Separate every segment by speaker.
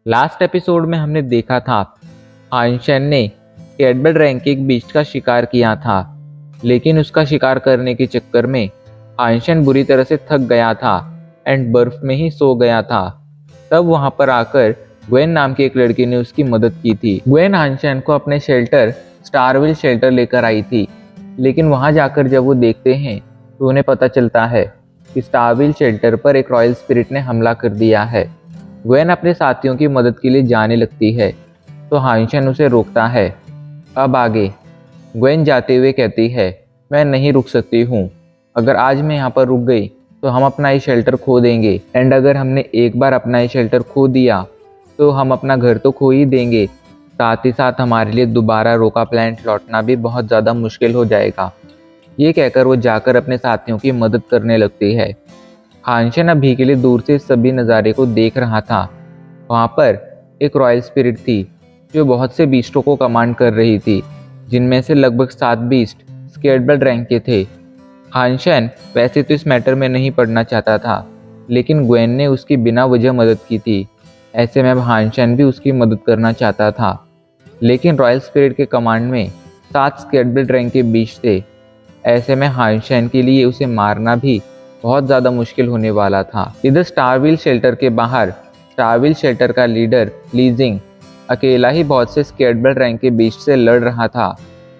Speaker 1: Last episode में हमने देखा था आइंस्टाइन ने कैडबर्ड रैंक के एक बीस्ट का शिकार किया था, लेकिन उसका शिकार करने के चक्कर में आइंस्टाइन बुरी तरह से थक गया था एंड बर्फ में ही सो गया था। तब वहां पर आकर ग्वेन नाम की एक लड़की ने उसकी मदद की थी। ग्वेन आइंस्टाइन को अपने शेल्टर स्टारविल शेल्टर लेकर आई थी, लेकिन वहां जाकर जब वो देखते हैं तो उन्हें पता चलता है कि स्टारविल शेल्टर पर एक रॉयल स्पिरिट ने हमला कर दिया है। ग्वेन अपने साथियों की मदद के लिए जाने लगती है तो आइंस्टाइन उसे रोकता है। अब आगे ग्वेन जाते हुए कहती है, मैं नहीं रुक सकती हूँ। अगर आज मैं यहाँ पर रुक गई तो हम अपना ये शेल्टर खो देंगे, एंड अगर हमने एक बार अपना ये शेल्टर खो दिया तो हम अपना घर तो खो ही देंगे, साथ ही साथ हमारे लिए दोबारा रोका प्लैनेट लौटना भी बहुत ज़्यादा मुश्किल हो जाएगा। ये कहकर वो जाकर अपने साथियों की मदद करने लगती है। आइंस्टाइन अभी के लिए दूर से सभी नज़ारे को देख रहा था। वहाँ पर एक रॉयल स्पिरिट थी जो बहुत से बीस्टों को कमांड कर रही थी, जिनमें से लगभग 7 बीस्ट कैडबर्ड रैंक के थे। आइंस्टाइन वैसे तो इस मैटर में नहीं पड़ना चाहता था, लेकिन ग्वेन ने उसकी बिना वजह मदद की थी। ऐसे में आइंस्टाइन भी उसकी मदद करना चाहता था, लेकिन रॉयल स्पिरिट के कमांड में 7 कैडबर्ड रैंक के बीस्ट थे। ऐसे में आइंस्टाइन के लिए उसे मारना भी बहुत ज़्यादा मुश्किल होने वाला था। इधर स्टारविल शेल्टर के बाहर स्टारविल शेल्टर का लीडर लीजिंग अकेला ही बहुत से कैडबर्ड रैंक के बीस्ट से लड़ रहा था।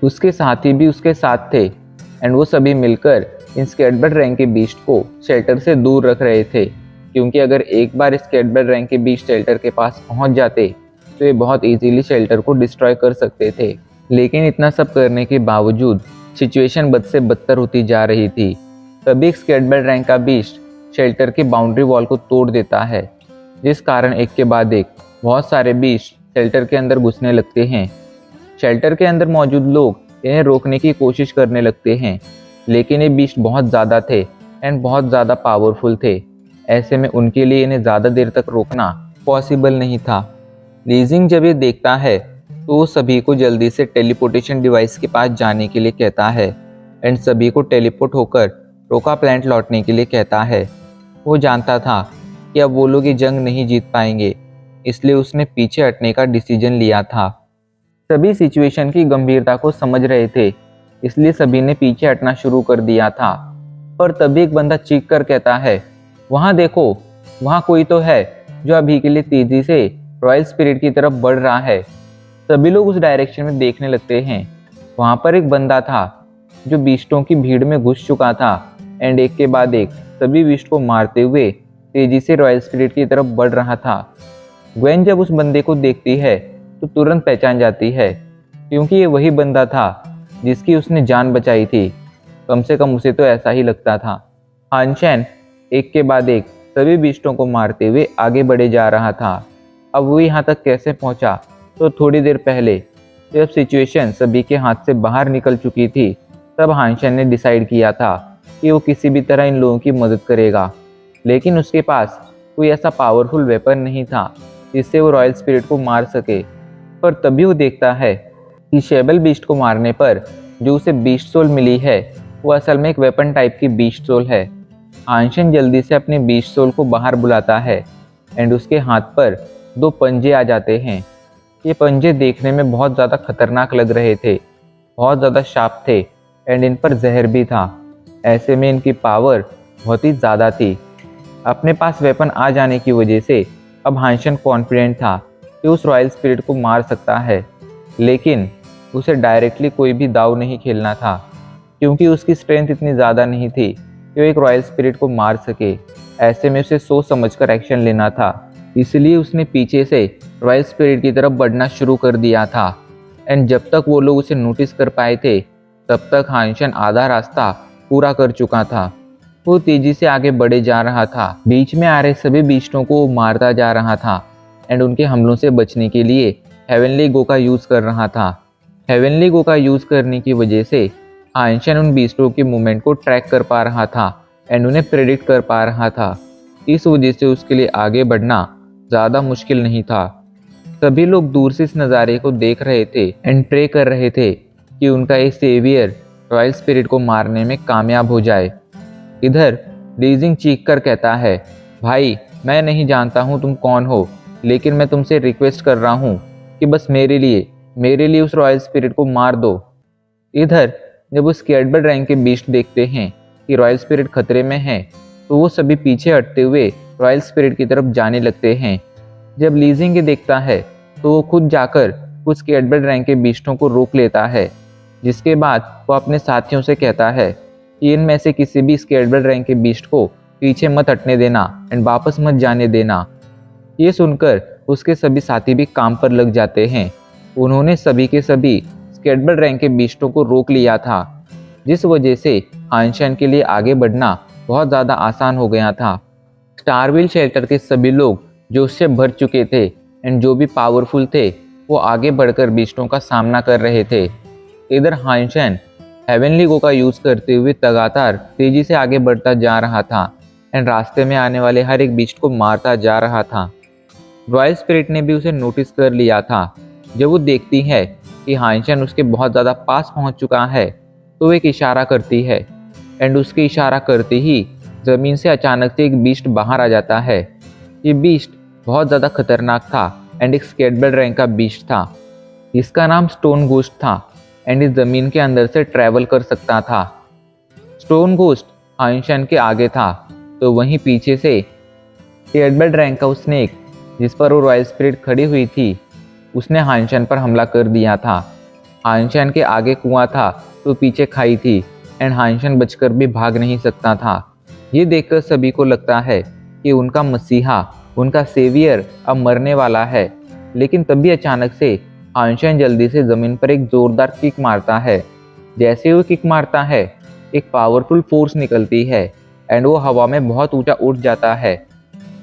Speaker 1: उसके साथी भी उसके साथ थे एंड वो सभी मिलकर इन कैडबर्ड रैंक के बीस्ट को शेल्टर से दूर रख रहे थे, क्योंकि अगर एक बार इस कैडबर्ड रैंक के बीस्ट शेल्टर के पास पहुंच जाते तो ये बहुत इजीली शेल्टर को डिस्ट्रॉय कर सकते थे। लेकिन इतना सब करने के बावजूद सिचुएशन बद से बदतर होती जा रही थी। तभी एक कैडबर्ड रैंक का बीस्ट शेल्टर के बाउंड्री वॉल को तोड़ देता है, जिस कारण एक के बाद एक बहुत सारे बीस्ट शेल्टर के अंदर घुसने लगते हैं। शेल्टर के अंदर मौजूद लोग इन्हें रोकने की कोशिश करने लगते हैं, लेकिन ये बीस्ट बहुत ज़्यादा थे एंड बहुत ज़्यादा पावरफुल थे। ऐसे में उनके लिए इन्हें ज़्यादा देर तक रोकना पॉसिबल नहीं था। लीजिंग जब ये देखता है तो वो सभी को जल्दी से टेलीपोर्टेशन डिवाइस के पास जाने के लिए कहता है एंड सभी को टेलीपोर्ट होकर रोका प्लैनेट लौटने के लिए कहता है। वो जानता था कि अब वो लोग ये जंग नहीं जीत पाएंगे, इसलिए उसने पीछे हटने का डिसीजन लिया था। सभी सिचुएशन की गंभीरता को समझ रहे थे, इसलिए सभी ने पीछे हटना शुरू कर दिया था। पर तभी एक बंदा चीख कर कहता है, वहाँ देखो, वहाँ कोई तो है जो अभी के लिए तेजी से रॉयल स्पिरिट की तरफ बढ़ रहा है। सभी लोग उस डायरेक्शन में देखने लगते हैं। वहाँ पर एक बंदा था जो बीस्टों की भीड़ में घुस चुका था एंड एक के बाद एक सभी बीस्ट को मारते हुए तेजी से रॉयल स्पिरिट की तरफ बढ़ रहा था। ग्वेन जब उस बंदे को देखती है तो तुरंत पहचान जाती है, क्योंकि ये वही बंदा था जिसकी उसने जान बचाई थी। कम से कम उसे तो ऐसा ही लगता था। आइंस्टाइन एक के बाद एक सभी बीस्टों को मारते हुए आगे बढ़े जा रहा था। अब वो यहाँ तक कैसे पहुँचा, तो थोड़ी देर पहले जब सिचुएशन सभी के हाथ से बाहर निकल चुकी थी, तब आइंस्टाइन ने डिसाइड किया था कि वो किसी भी तरह इन लोगों की मदद करेगा, लेकिन उसके पास कोई ऐसा पावरफुल वेपन नहीं था जिससे वो रॉयल स्पिरिट को मार सके। पर तभी वो देखता है कि शेबल बीस्ट को मारने पर जो उसे बीस्ट सोल मिली है वो असल में एक वेपन टाइप की बीस्ट सोल है। आइंस्टाइन जल्दी से अपने बीस्ट सोल को बाहर बुलाता है एंड उसके हाथ पर 2 पंजे आ जाते हैं। ये पंजे देखने में बहुत ज़्यादा खतरनाक लग रहे थे, बहुत ज़्यादा शार्प थे एंड इन पर जहर भी था। ऐसे में इनकी पावर बहुत ही ज़्यादा थी। अपने पास वेपन आ जाने की वजह से अब आइंस्टाइन कॉन्फिडेंट था कि उस रॉयल स्पिरिट को मार सकता है, लेकिन उसे डायरेक्टली कोई भी दाव नहीं खेलना था, क्योंकि उसकी स्ट्रेंथ इतनी ज़्यादा नहीं थी कि वो एक रॉयल स्पिरिट को मार सके। ऐसे में उसे सोच समझकर एक्शन लेना था, इसलिए उसने पीछे से रॉयल स्पिरिट की तरफ बढ़ना शुरू कर दिया था। एंड जब तक वो लोग उसे नोटिस कर पाए थे तब तक आइंस्टाइन आधा रास्ता पूरा कर चुका था। वो तेजी से आगे बढ़े जा रहा था। बीच में आ रहे सभी बीस्टों को मारता जा रहा था एंड उनके हमलों से बचने के लिए हेवनली गो का यूज़ कर रहा था। हेवनली गो का यूज़ करने की वजह से आइंस्टाइन उन बीस्टों के मूवमेंट को ट्रैक कर पा रहा था एंड उन्हें प्रेडिक्ट कर पा रहा था। इस वजह से उसके लिए आगे बढ़ना ज़्यादा मुश्किल नहीं था। सभी लोग दूर से इस नज़ारे को देख रहे थे एंड प्रे कर रहे थे कि उनका ये सेवियर रॉयल स्पिरिट को मारने में कामयाब हो जाए। इधर लीजिंग चीख कर कहता है, भाई मैं नहीं जानता हूँ तुम कौन हो, लेकिन मैं तुमसे रिक्वेस्ट कर रहा हूँ कि बस मेरे लिए उस रॉयल स्पिरिट को मार दो। इधर जब उस कैडबर्ड रैंक के बीस्ट देखते हैं कि रॉयल स्पिरिट खतरे में है, तो वो सभी पीछे हटते हुए रॉयल स्पिरिट की तरफ जाने लगते हैं। जब लीजिंग देखता है तो वो खुद जाकर उस कैडबर्ड रैंक के बीस्टों को रोक लेता है, जिसके बाद वो अपने साथियों से कहता है कि इनमें से किसी भी कैडबर्ड रैंक के बीस्ट को पीछे मत हटने देना एंड वापस मत जाने देना। ये सुनकर उसके सभी साथी भी काम पर लग जाते हैं। उन्होंने सभी के सभी कैडबर्ड रैंक के बीस्टों को रोक लिया था, जिस वजह से आइंस्टाइन के लिए आगे बढ़ना बहुत ज़्यादा आसान हो गया था। स्टारविल शेल्टर के सभी लोग जो उससे भर चुके थे एंड जो भी पावरफुल थे, वो आगे बढ़कर बीस्टों का सामना कर रहे थे। इधर आइंस्टाइन हेवनली गो का यूज़ करते हुए लगातार तेज़ी से आगे बढ़ता जा रहा था एंड रास्ते में आने वाले हर एक बीस्ट को मारता जा रहा था। रॉयल स्पिरिट ने भी उसे नोटिस कर लिया था। जब वो देखती है कि आइंस्टाइन उसके बहुत ज़्यादा पास पहुंच चुका है, तो एक इशारा करती है एंड उसके इशारा करते ही ज़मीन से अचानक से एक बीस्ट बाहर आ जाता है। ये बीस्ट बहुत ज़्यादा खतरनाक था एंड एक कैडबर्ड रैंक का बीस्ट था। इसका नाम स्टोन घोस्ट था एंड इस ज़मीन के अंदर से ट्रैवल कर सकता था। स्टोन घोस्ट आइंस्टाइन के आगे था, तो वहीं पीछे से कैडबर्ड रैंक का स्नेक, जिस पर वो रॉयल स्पिरिट खड़ी हुई थी, उसने आइंस्टाइन पर हमला कर दिया था। आइंस्टाइन के आगे कुआं था तो पीछे खाई थी एंड आइंस्टाइन बचकर भी भाग नहीं सकता था। ये देखकर सभी को लगता है कि उनका मसीहा, उनका सेवियर अब मरने वाला है। लेकिन तभी अचानक से आइंस्टाइन जल्दी से ज़मीन पर एक ज़ोरदार किक मारता है। जैसे वो किक मारता है, एक पावरफुल फोर्स निकलती है एंड वो हवा में बहुत ऊंचा उठ जाता है।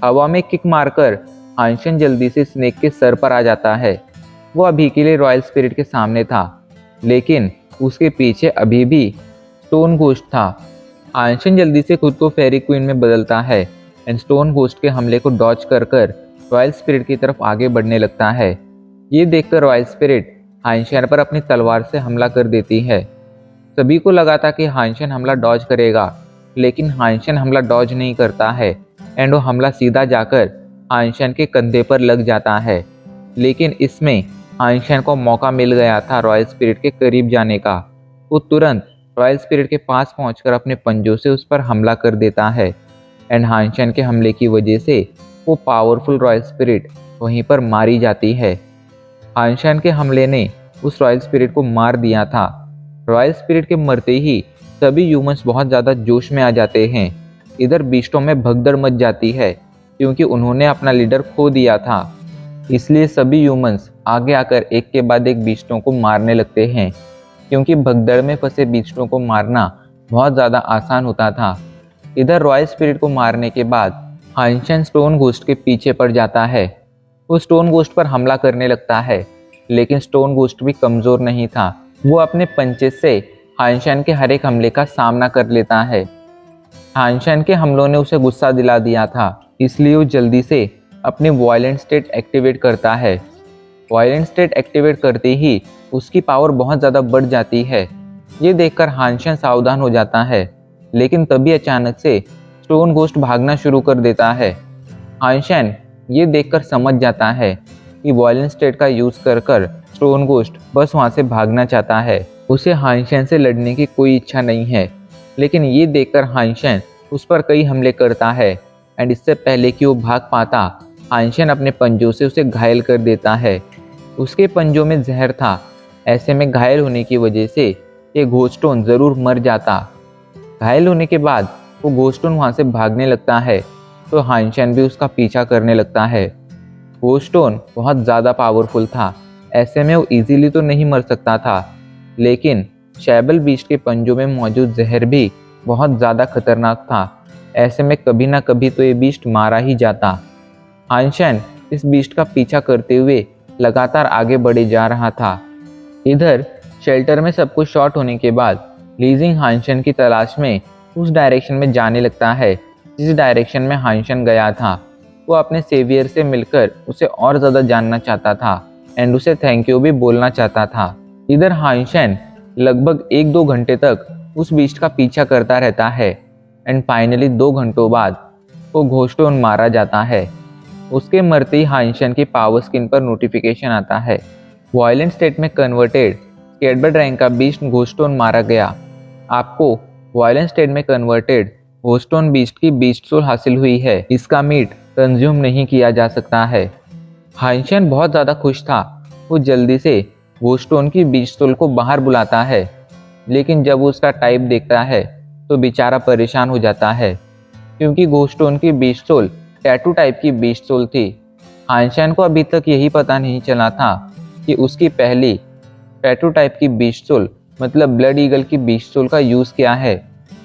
Speaker 1: हवा में किक मारकर आइंस्टाइन जल्दी से स्नेक के सर पर आ जाता है। वो अभी के लिए रॉयल स्पिरिट के सामने था, लेकिन उसके पीछे अभी भी स्टोन घोस्ट था। आइंस्टाइन जल्दी से खुद को फेरी क्वीन में बदलता है एंड स्टोन घोस्ट के हमले को डॉज कर रॉयल स्पिरिट की तरफ आगे बढ़ने लगता है। ये देखकर रॉयल स्पिरिट आइंस्टाइन पर अपनी तलवार से हमला कर देती है। सभी को लगा था कि आइंस्टाइन हमला डॉज करेगा, लेकिन आइंस्टाइन हमला डॉज नहीं करता है एंड वो हमला सीधा जाकर आइंस्टाइन के कंधे पर लग जाता है। लेकिन इसमें आइंस्टाइन को मौका मिल गया था रॉयल स्पिरिट के करीब जाने का। वो तुरंत रॉयल स्पिरिट के पास पहुंचकर अपने पंजों से उस पर हमला कर देता है एंड आइंस्टाइन के हमले की वजह से वो पावरफुल रॉयल स्पिरिट वहीं पर मारी जाती है। आइंस्टाइन के हमले ने उस रॉयल स्पिरिट को मार दिया था। रॉयल स्पिरिट के मरते ही सभी ह्यूमंस बहुत ज़्यादा जोश में आ जाते हैं। इधर बीस्टों में भगदड़ मच जाती है, क्योंकि उन्होंने अपना लीडर खो दिया था। इसलिए सभी ह्यूमंस आगे आकर एक के बाद एक बीस्टों को मारने लगते हैं, क्योंकि भगदड़ में फंसे बीस्टों को मारना बहुत ज़्यादा आसान होता था। इधर रॉयल स्पिरिट को मारने के बाद आइंस्टाइन स्टोन घोस्ट के पीछे पड़ जाता है। वो स्टोन घोस्ट पर हमला करने लगता है, लेकिन स्टोन घोस्ट भी कमज़ोर नहीं था। वो अपने पंचेस से आइंस्टाइन के हर एक हमले का सामना कर लेता है। आइंस्टाइन के हमलों ने उसे गुस्सा दिला दिया था, इसलिए वो जल्दी से अपनी वायलेंट स्टेट एक्टिवेट करता है। वायलेंट स्टेट एक्टिवेट करते ही उसकी पावर बहुत ज़्यादा बढ़ जाती है। ये देखकर आइंस्टाइन सावधान हो जाता है, लेकिन तभी अचानक से स्टोन घोस्ट भागना शुरू कर देता है। आइंस्टाइन ये देखकर समझ जाता है कि वायलेंट स्टेट का यूज़ कर स्टोन घोस्ट बस वहाँ से भागना चाहता है। उसे आइंस्टाइन से लड़ने की कोई इच्छा नहीं है, लेकिन ये देखकर आइंस्टाइन उस पर कई हमले करता है एंड इससे पहले कि वो भाग पाता, आइंस्टाइन अपने पंजों से उसे घायल कर देता है। उसके पंजों में जहर था, ऐसे में घायल होने की वजह से ये घोस्टोन ज़रूर मर जाता। घायल होने के बाद वो घोस्टोन वहाँ से भागने लगता है, तो आइंस्टाइन भी उसका पीछा करने लगता है। घोस्टोन बहुत ज़्यादा पावरफुल था, ऐसे में वो इजीली तो नहीं मर सकता था, लेकिन शैबल बीस्ट के पंजों में मौजूद जहर भी बहुत ज़्यादा खतरनाक था। ऐसे में कभी ना कभी तो ये बीस्ट मारा ही जाता। आइंस्टाइन इस बीस्ट का पीछा करते हुए लगातार आगे बढ़े जा रहा था। इधर शेल्टर में सब कुछ शॉर्ट होने के बाद लीजिंग आइंस्टाइन की तलाश में उस डायरेक्शन में जाने लगता है जिस डायरेक्शन में आइंस्टाइन गया था। वो अपने सेवियर से मिलकर उसे और ज़्यादा जानना चाहता था एंड उसे थैंक यू भी बोलना चाहता था। इधर आइंस्टाइन लगभग 1-2 घंटे तक उस बीस्ट का पीछा करता रहता है एंड फाइनली 2 घंटों बाद वो घोस्टोन मारा जाता है। उसके मरते ही हाइंशन की पावर स्क्रीन पर नोटिफिकेशन आता है। वायलेंट स्टेट में कन्वर्टेड स्केटबर्ड रैंक का बीस्ट घोस्टोन मारा गया। आपको वायलेंट स्टेट में कन्वर्टेड घोस्टोन बीस्ट की बीस्ट सोल हासिल हुई है। इसका मीट कंज्यूम नहीं किया जा सकता है। हाइंशन बहुत ज़्यादा खुश था। वो जल्दी से घोस्टोन की बीस्ट सोल को बाहर बुलाता है, लेकिन जब वो उसका टाइप देखता है तो बेचारा परेशान हो जाता है, क्योंकि घोस्टोन की बीस्ट सोल टैटू टाइप की बीस्ट सोल थी। हाइंशन को अभी तक यही पता नहीं चला था कि उसकी पहली टैटू टाइप की बीस्ट सोल मतलब ब्लड ईगल की बीस्ट सोल का यूज़ क्या है।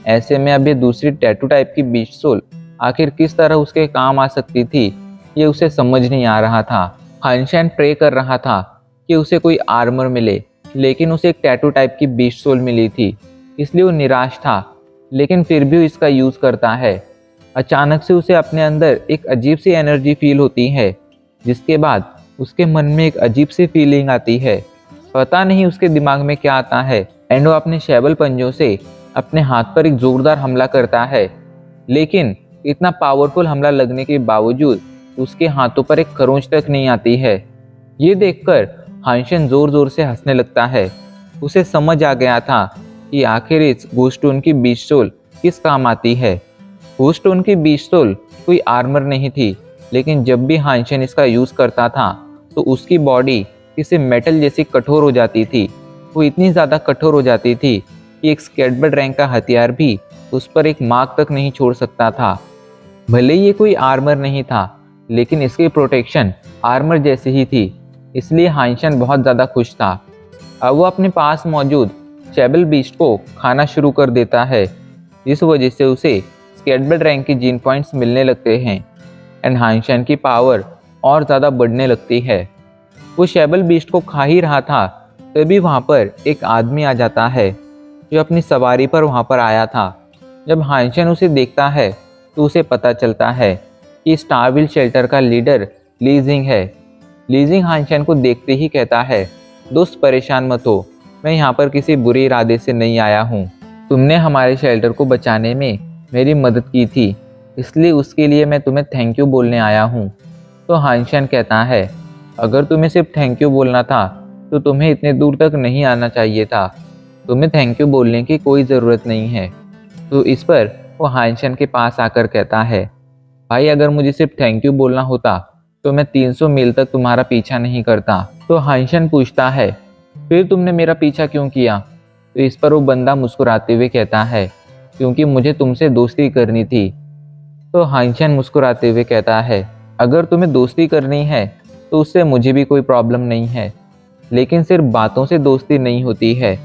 Speaker 1: ऐसे में अब ये दूसरी टैटू टाइप की बीस्ट सोल आखिर किस तरह उसके काम आ सकती थी, ये उसे समझ नहीं आ रहा था। हाइंशन प्रे कर रहा था कि उसे कोई आर्मर मिले, लेकिन उसे एक टैटू टाइप की बीस्ट सोल मिली थी, इसलिए वो निराश था, लेकिन फिर भी वो इसका यूज़ करता है। अचानक से उसे अपने अंदर एक अजीब सी एनर्जी फील होती है, जिसके बाद उसके मन में एक अजीब सी फीलिंग आती है। पता नहीं उसके दिमाग में क्या आता है, एंड वो अपने शैबल पंजों से अपने हाथ पर एक जोरदार हमला करता है, लेकिन इतना पावरफुल हमला लगने के बावजूद उसके हाथों पर एक खरोंच तक नहीं आती है। ये देखकर हाइंशन जोर जोर से हंसने लगता है। उसे समझ आ गया था कि आखिर इस घोस्टोन की बीस्ट सोल किस काम आती है। घोस्टोन की बीस्ट सोल कोई आर्मर नहीं थी, लेकिन जब भी हाइंशन इसका यूज़ करता था तो उसकी बॉडी किसी मेटल जैसी कठोर हो जाती थी। वो इतनी ज़्यादा कठोर हो जाती थी कि एक स्केटबर्ड रैंक का हथियार भी उस पर एक मार्क तक नहीं छोड़ सकता था। भले ये कोई आर्मर नहीं था, लेकिन इसकी प्रोटेक्शन आर्मर जैसी ही थी, इसलिए हाइंशन बहुत ज़्यादा खुश था। अब वो अपने पास मौजूद शैबल बीस्ट को खाना शुरू कर देता है। इस वजह से उसे स्केटबर्ड रैंक की जीन पॉइंट्स मिलने लगते हैं एंड हाइंशन की पावर और ज़्यादा बढ़ने लगती है। वो शैबल बीस्ट को खा ही रहा था, तभी वहाँ पर एक आदमी आ जाता है जो अपनी सवारी पर वहाँ पर आया था। जब हाइंशन उसे देखता है तो उसे पता चलता है कि स्टारविल शेल्टर का लीडर लीजिंग है। लीजिंग हाइंशन को देखते ही कहता है, दोस्त परेशान मत हो, मैं यहाँ पर किसी बुरे इरादे से नहीं आया हूँ। तुमने हमारे शेल्टर को बचाने में मेरी मदद की थी, इसलिए उसके लिए मैं तुम्हें थैंक यू बोलने आया हूँ। तो हाइंशन कहता है, अगर तुम्हें सिर्फ थैंक यू बोलना था तो तुम्हें इतने दूर तक नहीं आना चाहिए था। तुम्हें थैंक यू बोलने की कोई ज़रूरत नहीं है। तो इस पर वो हाइंशन के पास आकर कहता है, भाई अगर मुझे सिर्फ थैंक यू बोलना होता तो मैं 300 मील तक तुम्हारा पीछा नहीं करता। तो हाइंशन पूछता है, फिर तुमने मेरा पीछा क्यों किया? तो इस पर वो बंदा मुस्कुराते हुए कहता है, क्योंकि मुझे तुमसे दोस्ती करनी थी। तो हाइंशन मुस्कुराते हुए कहता है, अगर तुम्हें दोस्ती करनी है तो उससे मुझे भी कोई प्रॉब्लम नहीं है, लेकिन सिर्फ बातों से दोस्ती नहीं होती है।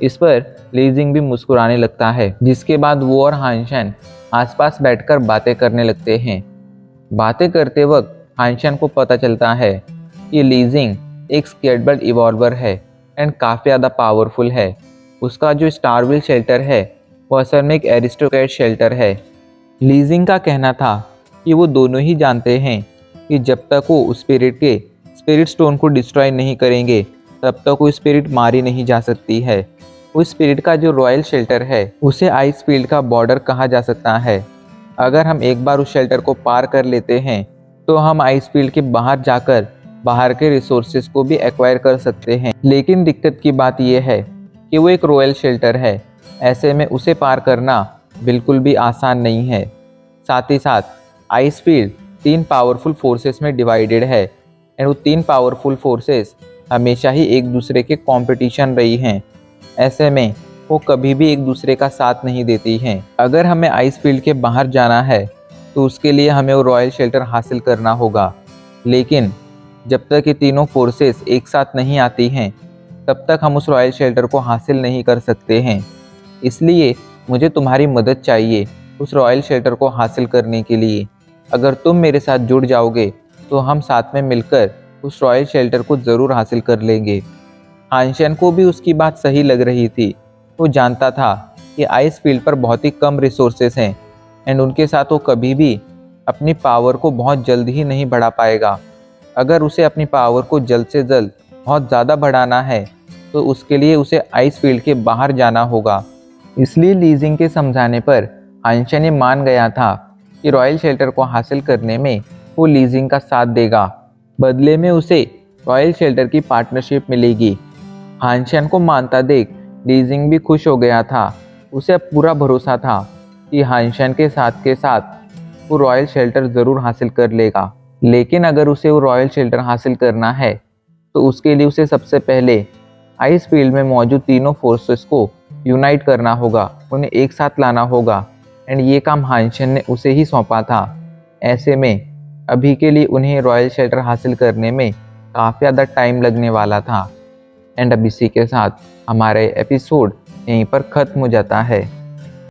Speaker 1: इस पर लीजिंग भी मुस्कुराने लगता है, जिसके बाद वो और हाइंशन आसपास बैठकर बातें करने लगते हैं। बातें करते वक्त हाइंशन को पता चलता है कि लीजिंग एक स्केटबर्ड इवॉल्वर है एंड काफ़ी ज़्यादा पावरफुल है। उसका जो स्टारविल शेल्टर है वो असल में एक एरिस्टोक्रेट शेल्टर है। लीजिंग का कहना था कि वो दोनों ही जानते हैं कि जब तक वो स्पिरिट स्टोन को डिस्ट्रॉय नहीं करेंगे तब तक वो स्पिरिट मारी नहीं जा सकती है। उस स्पिरिट का जो रॉयल शेल्टर है उसे आइस फील्ड का बॉर्डर कहा जा सकता है। अगर हम एक बार उस शेल्टर को पार कर लेते हैं तो हम आइस फील्ड के बाहर जाकर बाहर के रिसोर्सेज को भी एक्वायर कर सकते हैं। लेकिन दिक्कत की बात यह है कि वो एक रॉयल शेल्टर है, ऐसे में उसे पार करना बिल्कुल भी आसान नहीं है। साथ ही साथ आइस फील्ड 3 पावरफुल फोर्सेस में डिवाइडेड है एंड वो 3 पावरफुल फोर्सेस हमेशा ही एक दूसरे के कंपटीशन रही हैं। ऐसे में वो कभी भी एक दूसरे का साथ नहीं देती हैं। अगर हमें आइस फील्ड के बाहर जाना है तो उसके लिए हमें वो रॉयल शेल्टर हासिल करना होगा, लेकिन जब तक ये तीनों फोर्सेस एक साथ नहीं आती हैं तब तक हम उस रॉयल शेल्टर को हासिल नहीं कर सकते हैं। इसलिए मुझे तुम्हारी मदद चाहिए उस रॉयल शेल्टर को हासिल करने के लिए। अगर तुम मेरे साथ जुड़ जाओगे तो हम साथ में मिलकर उस रॉयल शेल्टर को ज़रूर हासिल कर लेंगे। हाइंशन को भी उसकी बात सही लग रही थी। वो जानता था कि आइस फील्ड पर बहुत ही कम रिसोर्सेस हैं एंड उनके साथ वो कभी भी अपनी पावर को बहुत जल्द ही नहीं बढ़ा पाएगा। अगर उसे अपनी पावर को जल्द से जल्द बहुत ज़्यादा बढ़ाना है तो उसके लिए उसे आइस फील्ड के बाहर जाना होगा। इसलिए लीजिंग के समझाने पर हाइंशन ये मान गया था कि रॉयल शेल्टर को हासिल करने में वो लीजिंग का साथ देगा। बदले में उसे रॉयल शेल्टर की पार्टनरशिप मिलेगी। हानशन को मानता देख लीजिंग भी खुश हो गया था। उसे अब पूरा भरोसा था कि हानशन के साथ वो रॉयल शेल्टर ज़रूर हासिल कर लेगा। लेकिन अगर उसे वो रॉयल शेल्टर हासिल करना है तो उसके लिए उसे सबसे पहले आइस फील्ड में मौजूद तीनों फोर्सेस को यूनाइट करना होगा, उन्हें एक साथ लाना होगा। एंड ये काम हानशन ने उसे ही सौंपा था। ऐसे में अभी के लिए उन्हें रॉयल शेल्टर हासिल करने में काफ़ी ज़्यादा टाइम लगने वाला था। एंड अब इसी के साथ हमारा एपिसोड यहीं पर ख़त्म हो जाता है।